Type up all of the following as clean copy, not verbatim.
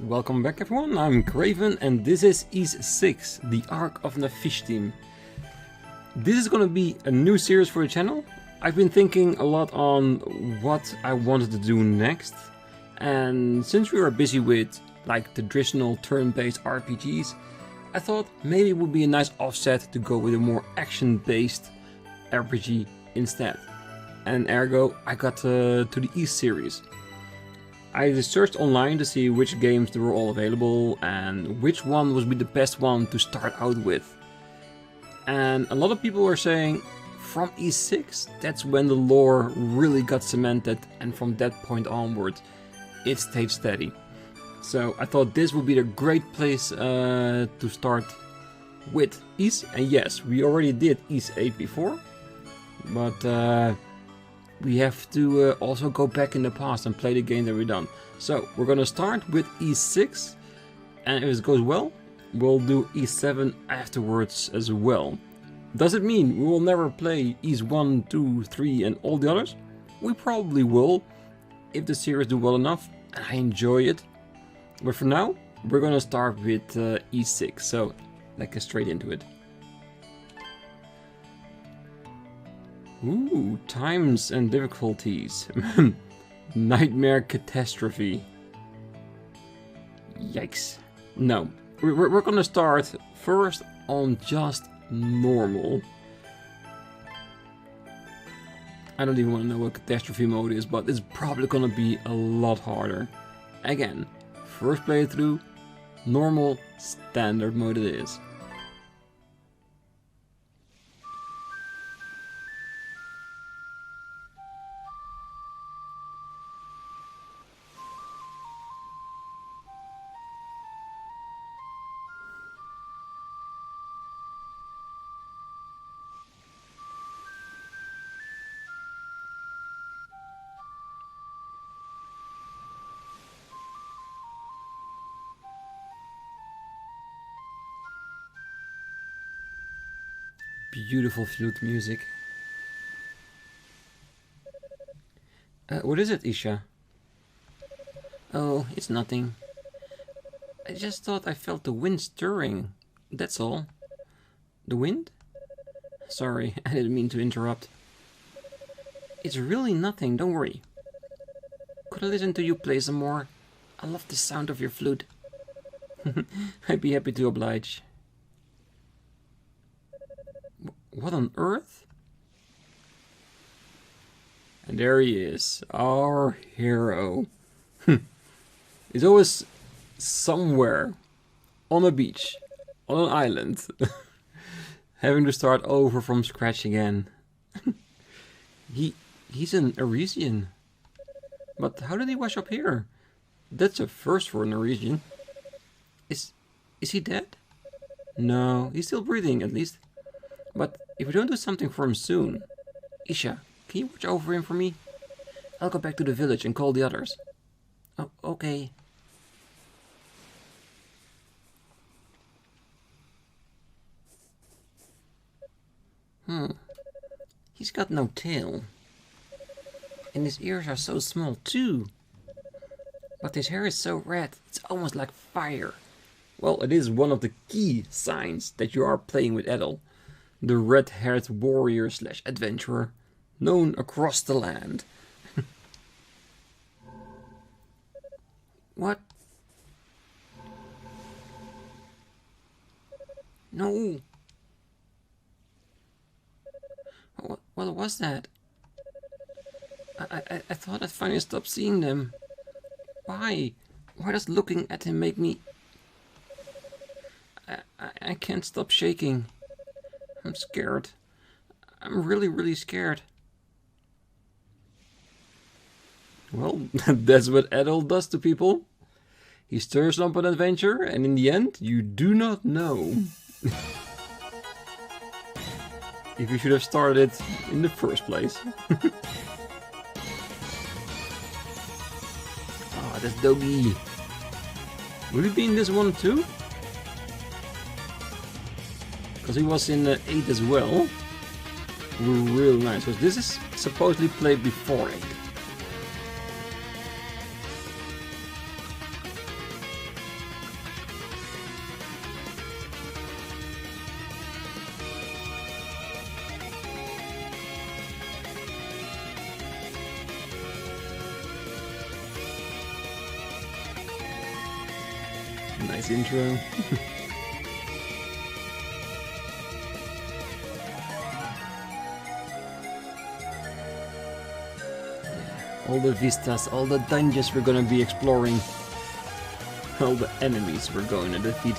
Welcome back everyone, I'm Craven and this is Ys 6, the Ark of Napishtim. This is gonna be a new series for the channel. I've been thinking a lot on what I wanted to do next, and since we were busy with like traditional turn-based RPGs, I thought maybe it would be a nice offset to go with a more action-based RPG instead. And ergo, I got to the Ys series. I searched online to see which games they were all available and which one would be the best one to start out with. And a lot of people were saying from Ys 6, that's when the lore really got cemented, and from that point onward it stayed steady. So I thought this would be a great place to start with Ys. And yes, we already did Ys 8 before, but we have to also go back in the past and play the game that we've done. So we're gonna start with Ys 6, and if it goes well, we'll do Ys 7 afterwards as well. Does it mean we will never play Ys 1, 2, 3 and all the others? We probably will, if the series do well enough and I enjoy it. But for now, we're gonna start with Ys 6, so let's get straight into it. Ooh, times and difficulties. Nightmare catastrophe. Yikes. No, we're gonna start first on just normal. I don't even want to know what catastrophe mode is, but it's probably gonna be a lot harder. Again, first playthrough, normal, standard mode it is. Beautiful flute music. What is it, Isha? Oh, it's nothing. I just thought I felt the wind stirring. That's all. The wind? Sorry, I didn't mean to interrupt. It's really nothing, don't worry. Could I listen to you play some more? I love the sound of your flute. I'd be happy to oblige. What on earth? And there he is, our hero. He's always somewhere on a beach, on an island, having to start over from scratch again. He's an Arisian. But how did he wash up here? That's a first for an Arisian. Is he dead? No, he's still breathing at least. But if we don't do something for him soon... Isha, can you watch over him for me? I'll go back to the village and call the others. Oh, okay. He's got no tail. And his ears are so small too. But his hair is so red, it's almost like fire. Well, it is one of the key signs that you are playing with Adol, the red-haired warrior / adventurer, known across the land. What? No. What was that? I thought I'd finally stop seeing them. Why? Why does looking at him make me... I can't stop shaking. I'm scared. I'm really scared. Well, that's what Adol does to people. He stirs up an adventure, and in the end, you do not know if you should have started it in the first place. Oh, that's Dogi. Will he be in this one too? Because he was in 8 as well. Real nice. So this is supposedly played before 8. Nice intro. All the vistas, all the dungeons we're gonna be exploring. All the enemies we're going to defeat.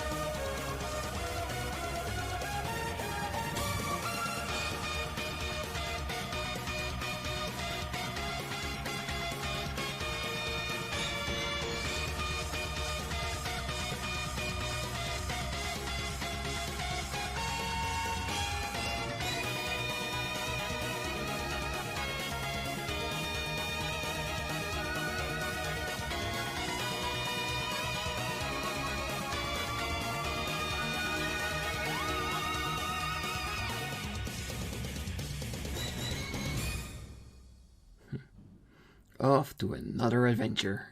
Off to another adventure.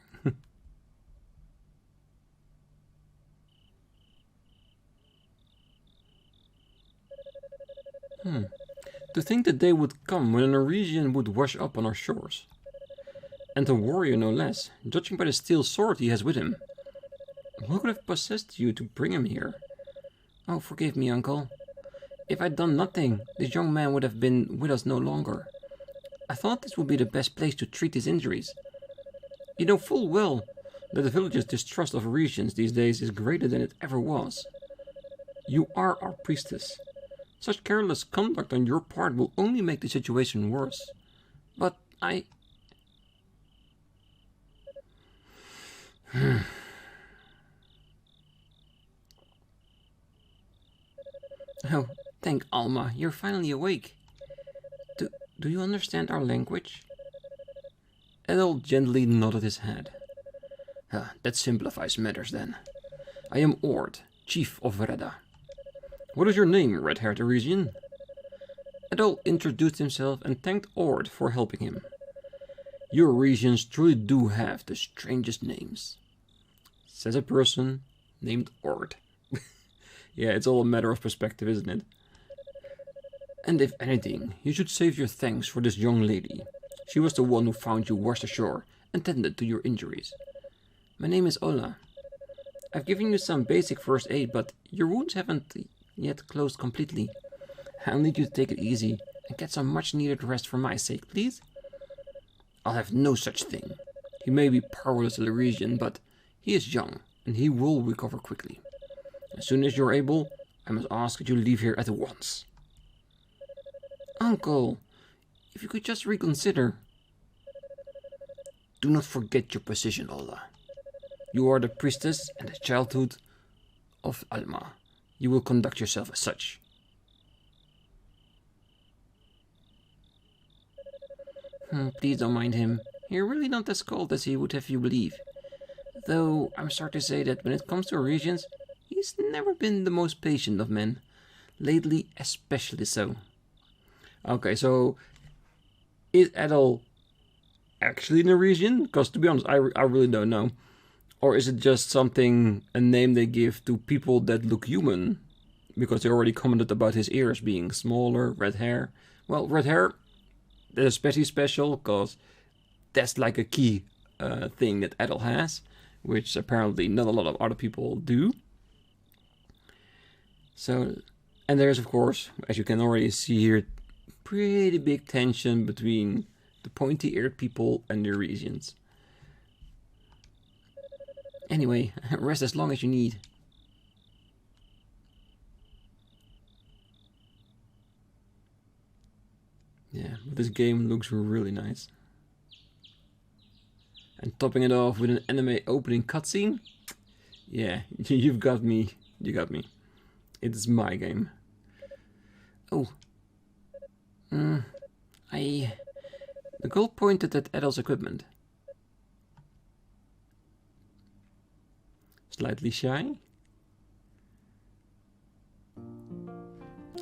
To think the day would come when a Norwegian would wash up on our shores. And a warrior no less, judging by the steel sword he has with him. What could have possessed you to bring him here? Oh, forgive me, uncle. If I'd done nothing, this young man would have been with us no longer. I thought this would be the best place to treat his injuries. You know full well that the village's distrust of Arisians these days is greater than it ever was. You are our priestess. Such careless conduct on your part will only make the situation worse. But I... Oh, thank Alma, you're finally awake. Do you understand our language? Adol gently nodded his head. That simplifies matters then. I am Ord, chief of Reda. What is your name, red-haired Arisian? Adol introduced himself and thanked Ord for helping him. You Arisians truly do have the strangest names, says a person named Ord. Yeah, it's all a matter of perspective, isn't it? And if anything, you should save your thanks for this young lady. She was the one who found you washed ashore and tended to your injuries. My name is Ola. I've given you some basic first aid, but your wounds haven't yet closed completely. I'll need you to take it easy and get some much needed rest for my sake, please. I'll have no such thing. He may be powerless in the region, but he is young and he will recover quickly. As soon as you're able, I must ask that you leave here at once. Uncle, if you could just reconsider. Do not forget your position, Ola. You are the priestess and the childhood of Alma. You will conduct yourself as such. Please don't mind him. You're really not as cold as he would have you believe. Though I'm sorry to say that when it comes to Arisians, he's never been the most patient of men. Lately, especially so. Okay, so is Adol actually Norwegian? Because to be honest, I really don't know. Or is it just something, a name they give to people that look human? Because they already commented about his ears being smaller, red hair. Well, red hair, that's especially special because that's like a key thing that Adol has, which apparently not a lot of other people do. So, and there's of course, as you can already see here, pretty big tension between the pointy-eared people and the Eurasians. Anyway, rest as long as you need. Yeah, but this game looks really nice. And topping it off with an anime opening cutscene? Yeah, you've got me. You got me. It's my game. Oh. The girl pointed at Adol's equipment. Slightly shy.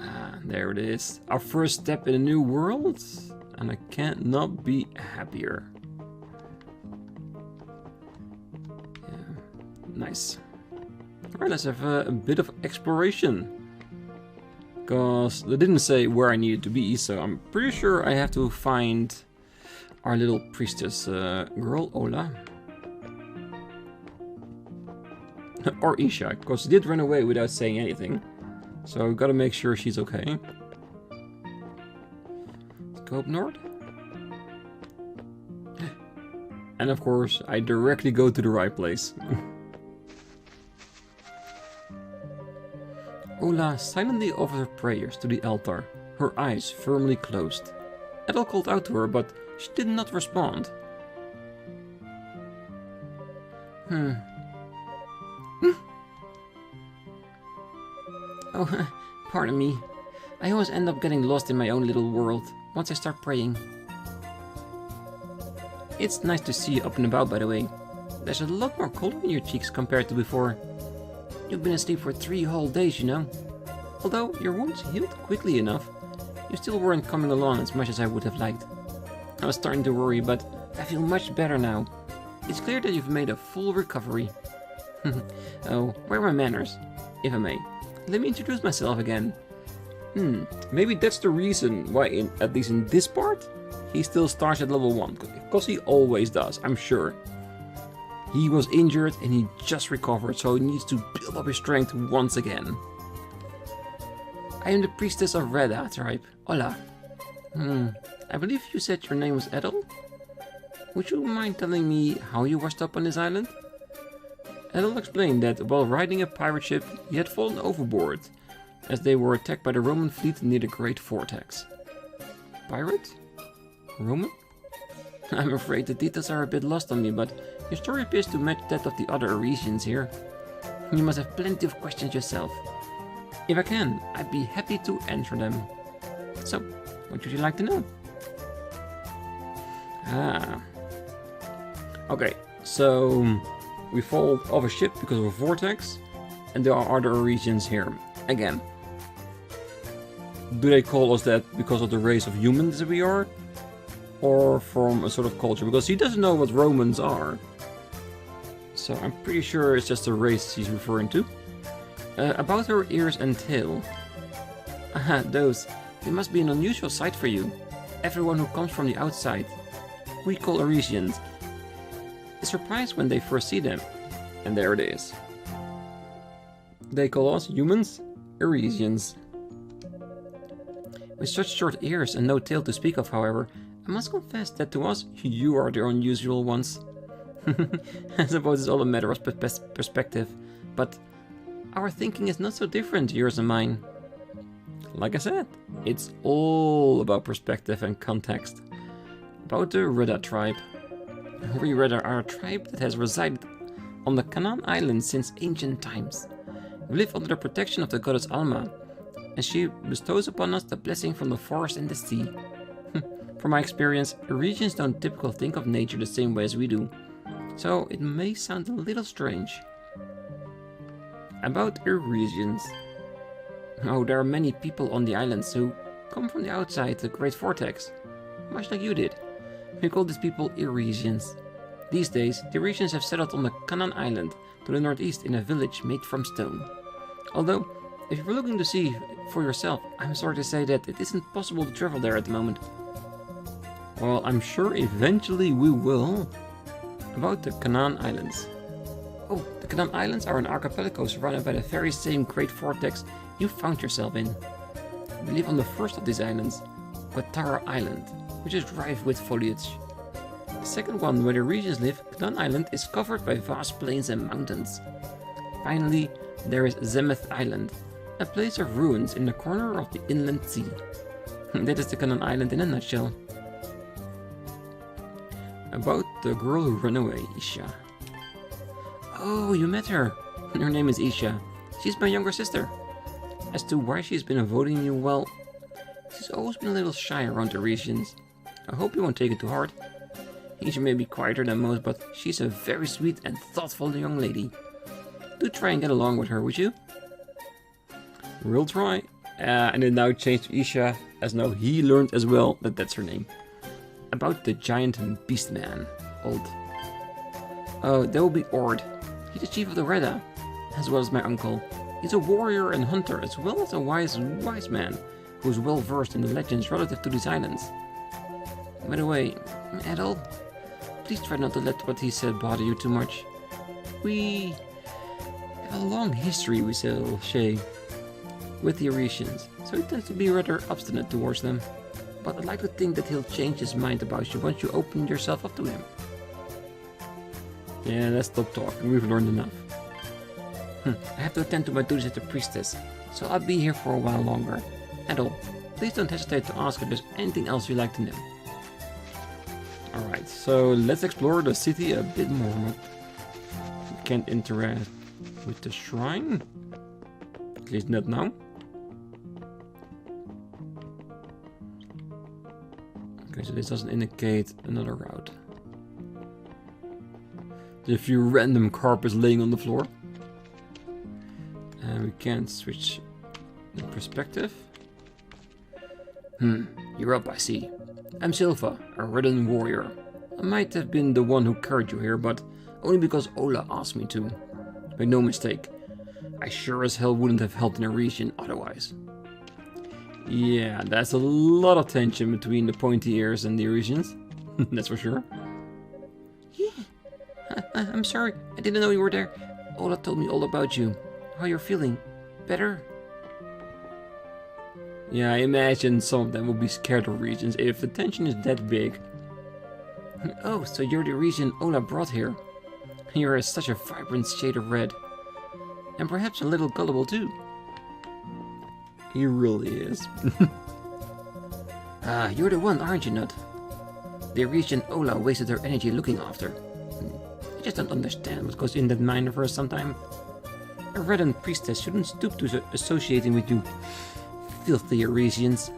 Ah, there it is. Our first step in a new world. And I can't not be happier. Yeah, nice. Alright, let's have a bit of exploration. Because they didn't say where I needed to be, so I'm pretty sure I have to find our little priestess girl, Ola. Or Isha, because she did run away without saying anything. So I've got to make sure she's okay. Let's go up north. And of course, I directly go to the right place. Ola silently offered her prayers to the altar, her eyes firmly closed. Adol called out to her, but she did not respond. Oh, pardon me. I always end up getting lost in my own little world once I start praying. It's nice to see you up and about, by the way. There's a lot more color in your cheeks compared to before. You've been asleep for 3 whole days, you know. Although your wounds healed quickly enough, you still weren't coming along as much as I would have liked. I was starting to worry, but I feel much better now. It's clear that you've made a full recovery. Oh, where are my manners, if I may? Let me introduce myself again. Maybe that's the reason why, at least in this part, he still starts at level 1. Because he always does, I'm sure. He was injured and he just recovered, so he needs to build up his strength once again. I am the priestess of Reda tribe. Hola. I believe you said your name was Adol? Would you mind telling me how you washed up on this island? Adol explained that while riding a pirate ship, he had fallen overboard, as they were attacked by the Roman fleet near the Great Vortex. Pirate? Roman? I'm afraid the details are a bit lost on me, but your story appears to match that of the other Arisians here. You must have plenty of questions yourself. If I can, I'd be happy to answer them. So, what would you like to know? Okay, so we fall off a ship because of a vortex, and there are other regions here. Again, do they call us that because of the race of humans that we are? Or from a sort of culture? Because he doesn't know what Romans are. So I'm pretty sure it's just a race he's referring to. About her ears and tail. Aha, those. They must be an unusual sight for you. Everyone who comes from the outside, we call Arisians, is surprised when they first see them. And there it is. They call us humans Arisians. With such short ears and no tail to speak of, however, I must confess that to us, you are the unusual ones. I suppose it's all a matter of perspective, but our thinking is not so different, yours and mine. Like I said, it's all about perspective and context. About the Reda tribe. We Reda are a tribe that has resided on the Canaan Islands since ancient times. We live under the protection of the goddess Alma, and she bestows upon us the blessing from the forest and the sea. From my experience, Arisians don't typically think of nature the same way as we do, so it may sound a little strange. About Arisians. Oh, there are many people on the islands who come from the outside the Great Vortex, much like you did. We call these people Arisians. These days, the Arisians have settled on the Canaan Island to the northeast in a village made from stone. Although, if you're looking to see for yourself, I'm sorry to say that it isn't possible to travel there at the moment. Well, I'm sure eventually we will. About the Canaan Islands. Oh, the Canaan Islands are an archipelago surrounded by the very same Great Vortex you found yourself in. We live on the first of these islands, Quatara Island, which is rife with foliage. The second one, where the regions live, Canaan Island, is covered by vast plains and mountains. Finally, there is Zemeth Island, a place of ruins in the corner of the inland sea. That is the Canaan Island in a nutshell. About the girl who ran away, Isha. Oh, you met her. Her name is Isha. She's my younger sister. As to why she's been avoiding you, well, she's always been a little shy around the regions. I hope you won't take it to heart. Isha may be quieter than most, but she's a very sweet and thoughtful young lady. Do try and get along with her, would you? We'll try. And it now changed to Isha, as now he learned as well that that's her name. About the giant beastman, Old. Oh, that will be Ord. He's the chief of the Reda, as well as my uncle. He's a warrior and hunter, as well as a wise man, who is well versed in the legends relative to these islands. By the way, Adol, please try not to let what he said bother you too much. We have a long history, we say, with the Eurasians, so he tends to be rather obstinate towards them. But I'd like to think that he'll change his mind about you once you open yourself up to him. Yeah, let's stop talking, we've learned enough. I have to attend to my duties as the priestess, so I'll be here for a while longer. Adol, please don't hesitate to ask if there's anything else you'd like to know. Alright, so let's explore the city a bit more. We can't interact with the shrine. At least not now. Okay, so this doesn't indicate another route. There's a few random carpets laying on the floor. And we can't switch the perspective. You're up, I see. I'm Silva, a redden warrior. I might have been the one who carried you here, but only because Ola asked me to. Make no mistake, I sure as hell wouldn't have helped in a region otherwise. Yeah, that's a lot of tension between the pointy ears and the Eurasians. That's for sure. Yeah, I'm sorry, I didn't know you were there. Ola told me all about you. How you're feeling? Better? Yeah, I imagine some of them will be scared of regions if the tension is that big. Oh, so you're the region Ola brought here. You're such a vibrant shade of red. And perhaps a little gullible too. He really is. You're the one, aren't you, Nut? The region Ola wasted her energy looking after. I just don't understand what goes in that mind of hers sometimes. A redden priestess shouldn't stoop to associating with you filthy Eurasians.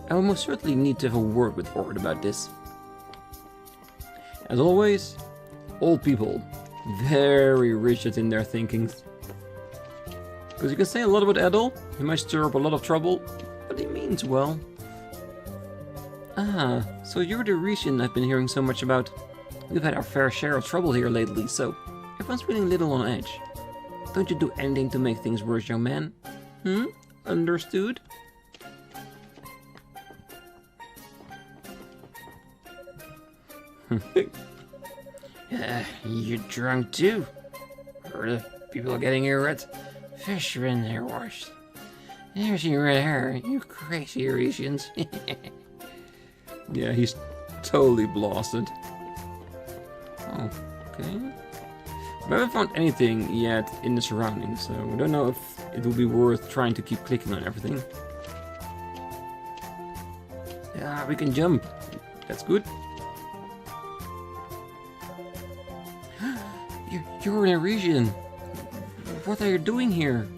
I will most certainly need to have a word with Ord about this. As always, old people, very rigid in their thinkings. Because you can say a lot about Adol, he might stir up a lot of trouble, but he means well. Ah, so you're the region I've been hearing so much about. We've had our fair share of trouble here lately, so everyone's feeling a little on edge. Don't you do anything to make things worse, young man? Understood? You're drunk too? Heard of people getting here red fish are in their wash. Never seen red hair, you crazy Eurasians. Yeah, he's totally blasted. Oh, okay. I haven't found anything yet in the surroundings, so I don't know if it will be worth trying to keep clicking on everything. Yeah, we can jump. That's good. You're in a region. What are you doing here?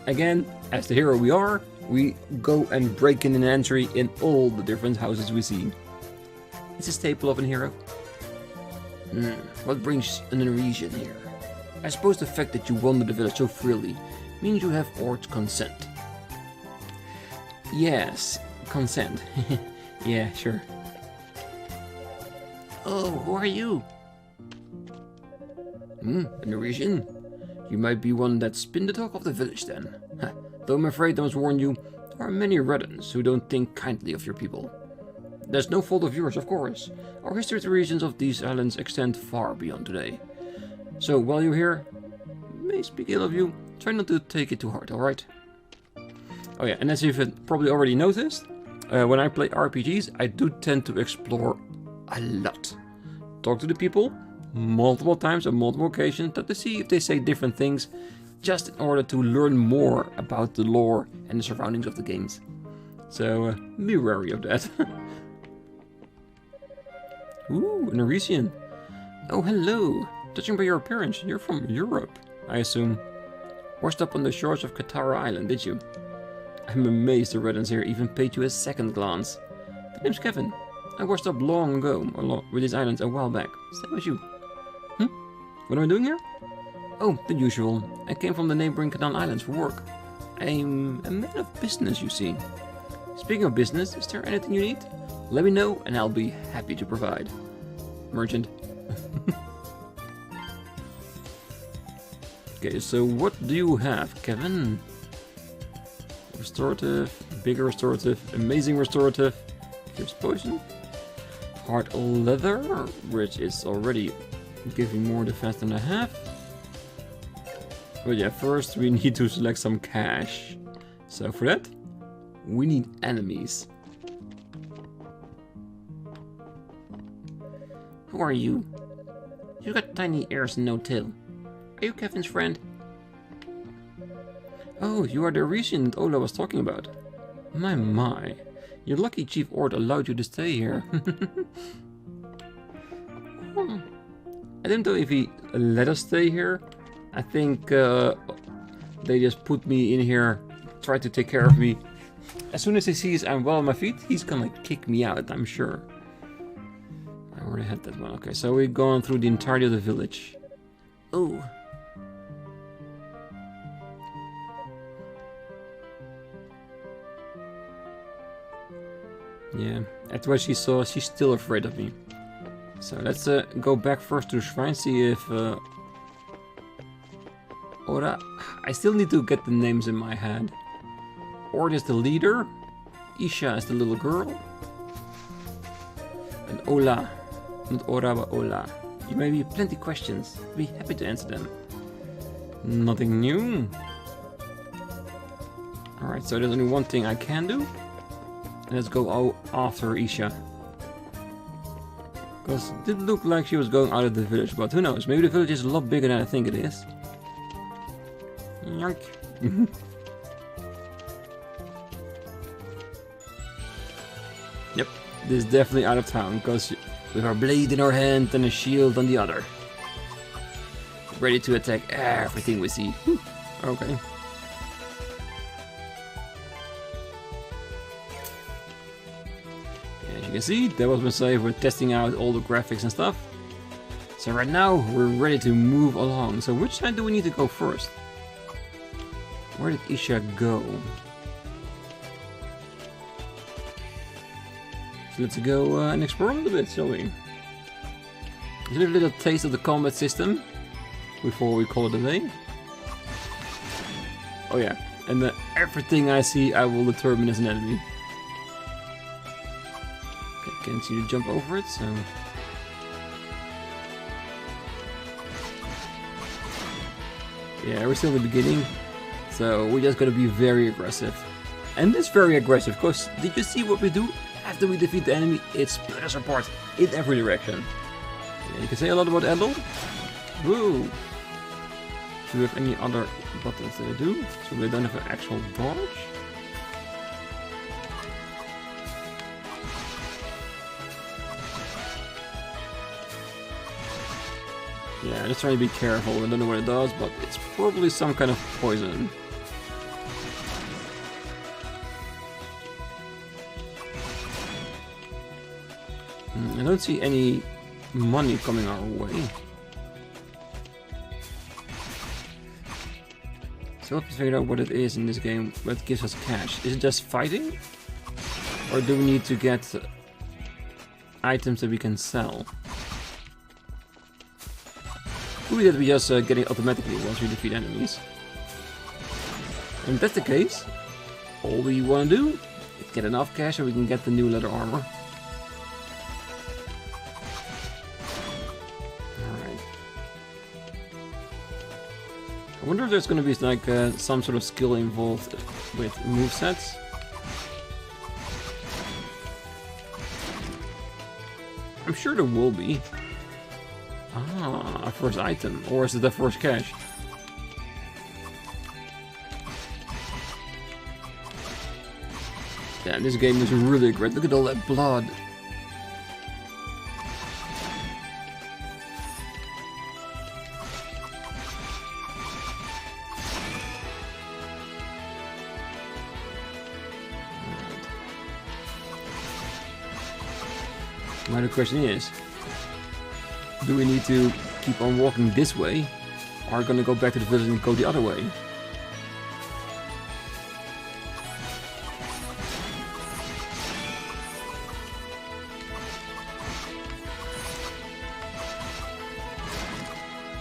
Again, as the hero we are, we go and break in an entry in all the different houses we see. It's a staple of a hero. What brings an Eurasian here? I suppose the fact that you wander the village so freely means you have Ord's consent. Yes, consent. Yeah, sure. Oh, who are you? An Eurasian? You might be one that's been the talk of the village then. Though I'm afraid I must warn you, there are many Reddens who don't think kindly of your people. There's no fault of yours, of course. Our history of the regions of these islands extend far beyond today. So while you're here, may speak ill of you, try not to take it too hard, alright? Oh yeah, and as you've probably already noticed, when I play RPGs, I do tend to explore a lot. Talk to the people multiple times on multiple occasions to see if they say different things, just in order to learn more about the lore and the surroundings of the games. So be wary of that. Ooh, an Eurasian. Oh, hello. Judging by your appearance, you're from Europe, I assume. Washed up on the shores of Katara Island, did you? I'm amazed the Reddens here even paid you a second glance. The name's Kevin. I washed up long ago along with these islands a while back. Same as you. What am I doing here? Oh, the usual. I came from the neighboring Canal Islands for work. I'm a man of business, you see. Speaking of business, is there anything you need? Let me know and I'll be happy to provide. Merchant. Okay, so what do you have, Kevin? Restorative, bigger restorative, amazing restorative. Gives poison. Hard leather, which is already giving more defense than I have. But yeah, first we need to select some cash. So for that, we need enemies. Who are you? You got tiny ears and no tail. Are you Kevin's friend? Oh, you are the regent Ola was talking about. My. You're lucky Chief Ord allowed you to stay here. I don't know if he let us stay here. I think they just put me in here, tried to take care of me. As soon as he sees I'm well on my feet, he's gonna kick me out, I'm sure. I already had that one. Okay, so we've gone through the entirety of the village. Oh. Yeah, that's what she saw. She's still afraid of me. So let's go back first to the shrine, see if... Ora... I still need to get the names in my head. Ord is the leader. Isha is the little girl. And Ola. Not Ora, but Ola. You may be plenty questions. I'll be happy to answer them. Nothing new. Alright, so there's only one thing I can do. Let's go after Isha. Because it did look like she was going out of the village, but who knows? Maybe the village is a lot bigger than I think it is. Yoink. Yep, this is definitely out of town, because with our blade in our hand and a shield on the other. Ready to attack everything we see. Okay. As you can see, that was my save. We're testing out all the graphics and stuff. So right now, we're ready to move along. So which side do we need to go first? Where did Isha go? So let's go and explore a little bit, shall we? Let's give a little taste of the combat system before we call it a day. Oh yeah, and everything I see I will determine as an enemy. Okay, can't see to jump over it, so... Yeah, we're still in the beginning, so we're just gonna be very aggressive. And it's very aggressive, because did you see what we do? After we defeat the enemy, it split us apart in every direction. Yeah, you can say a lot about Adol. Woo! Do we have any other buttons that I do? So we don't have an actual dodge. Yeah, just trying to be careful. I don't know what it does, but it's probably some kind of poison. I don't see any money coming our way. So let's figure out what it is in this game that gives us cash. Is it just fighting? Or do we need to get items that we can sell? Could be that we just get it automatically once we defeat enemies. And if that's the case, all we want to do is get enough cash so we can get the new leather armor. I wonder if there's going to be like some sort of skill involved with movesets. I'm sure there will be. Ah, a first item. Or is it the first cash? Yeah, this game is really great. Look at all that blood. Now the question is, do we need to keep on walking this way, or are we gonna go back to the village and go the other way?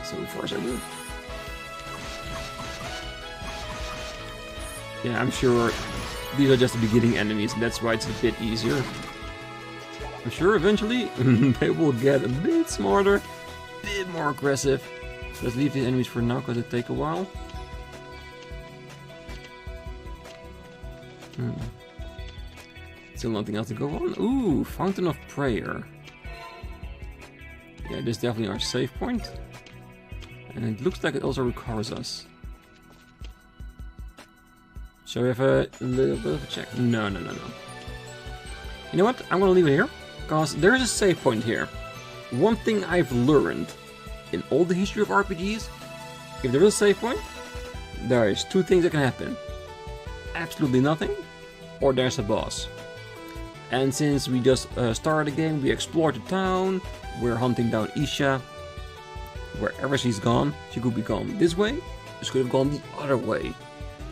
So far so good. Yeah, I'm sure these are just the beginning enemies, and that's why it's a bit easier. I'm sure eventually they will get a bit smarter, a bit more aggressive. Let's leave these enemies for now because they take a while. Still nothing else to go on. Ooh, Fountain of Prayer. Yeah, this is definitely our save point. And it looks like it also recovers us. Shall we have a little bit of a check? No. You know what? I'm gonna leave it here. Because there's a save point here. One thing I've learned in all the history of RPGs, if there is a save point, there is two things that can happen. Absolutely nothing, or there's a boss. And since we just started the game, we explored the town, we're hunting down Isha. Wherever she's gone, she could be gone this way, she could have gone the other way.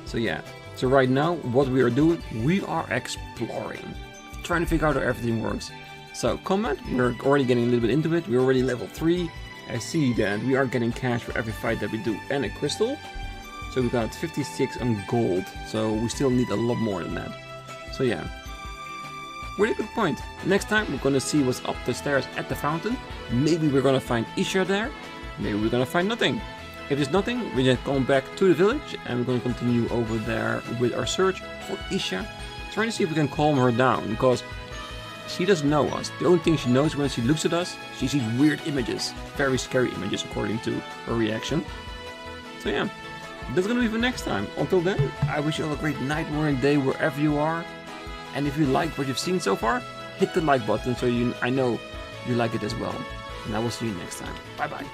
So yeah, so right now, what we are doing, we are exploring. Trying to figure out how everything works. So combat, we're already getting a little bit into it, we're already level 3. I see that we are getting cash for every fight that we do and a crystal. So we got 56 on gold, so we still need a lot more than that. So yeah, really good point. Next time we're gonna see what's up the stairs at the fountain. Maybe we're gonna find Isha there, maybe we're gonna find nothing. If there's nothing, we're just going back to the village and we're gonna continue over there with our search for Isha. Trying to see if we can calm her down, because she doesn't know us. The only thing she knows when she looks at us, she sees weird images. Very scary images according to her reaction. So yeah, that's gonna be for next time. Until then, I wish you all a great night, morning, day, wherever you are. And if you like what you've seen so far, hit the like button so I know you like it as well. And I will see you next time. Bye bye.